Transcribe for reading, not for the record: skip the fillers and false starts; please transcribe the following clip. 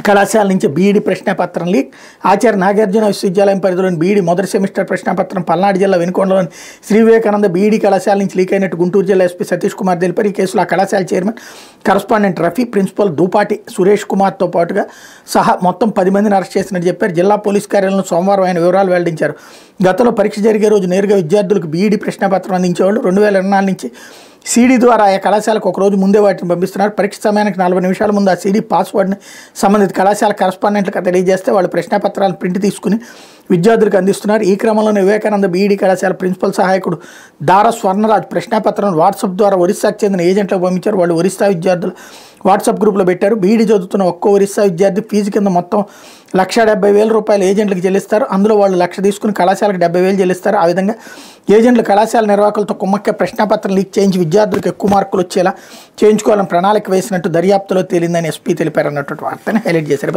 కళాశాల నుంచి BEd ప్రశ్నపత్రం leak. Acharya Nagarjuna విశ్వవిద్యాలయం పరిధిలోని బీఈడి మొదటి సెమిస్టర్ ప్రశ్నపత్రం పల్నాడు జిల్లా వెనుకొండలోని శ్రీ వివేకానంద బీఈడి కళాశాల నుంచి లీక్ అయినట్టు గుంటూరు జిల్లా ఎస్పీ సతీష్ కుమార్ తెలిపారు. ఈ కేసులో ఆ కళాశాల chairman correspondent Rafi, principal Dupati Suresh కుమార్తో పాటుగా సహా మొత్తం 10 మందిని అరెస్ట్ చేసినట్టు చెప్పారు. జిల్లా పోలీస్ కార్యాలయంలో సోమవారం ఆయన వివరాలు వెల్లడించారు. గతంలో పరీక్ష జరిగే రోజు నేరుగా విద్యార్థులకు బీఈడి ప్రశ్నపత్రం అందించేవాళ్ళు. 2024 నుంచి సీడీ ద్వారా ఆ కళాశాలకు ఒక రోజు ముందే వాటిని పంపిస్తున్నారు. పరీక్ష సమయానికి 40 నిమిషాల ముందు ఆ సీడీ పాస్వర్డ్ని సంబంధిత కళాశాల కరస్పాండెంట్లకు తెలియజేస్తే వాళ్ళు ప్రశ్నపత్రాలను ప్రింట్ తీసుకుని విద్యార్థులకు అందిస్తున్నారు. ఈ క్రమంలోనే వివేకానంద బీఈడి కళాశాల ప్రిన్సిపల్ సహాయకుడు దార స్వర్ణరాజ్ ప్రశ్నపత్రం వాట్సాప్ ద్వారా ఒరిస్సాకు చెందిన ఏజెంట్లకు పంపించారు. వాళ్ళు ఒరిస్సా విద్యార్థులు వాట్సాప్ గ్రూప్లో పెట్టారు. బీఈడి చదువుతున్న ఒక్కో ఒరిస్సా విద్యార్థి ఫీజు కింద మొత్తం ₹1,70,000 ఏజెంట్లకు చెల్లిస్తారు. అందులో వాళ్ళు 1,00,000 తీసుకుని కళాశాలకు 70,000 చెల్లిస్తారు. ఆ విధంగా ఏజెంట్లు కళాశాల నిర్వాహకులతో కుమ్మక్క ప్రశ్నపత్రం లీక్ చేయించి విద్యార్థులకు ఎక్కువ మార్కులు వచ్చేలా చేయించుకోవాలని ప్రణాళిక వేసినట్టు దర్యాప్తులో తేలిందని ఎస్పీ తెలిపారన్నటువంటి వార్తని హైలైట్ చేశారు.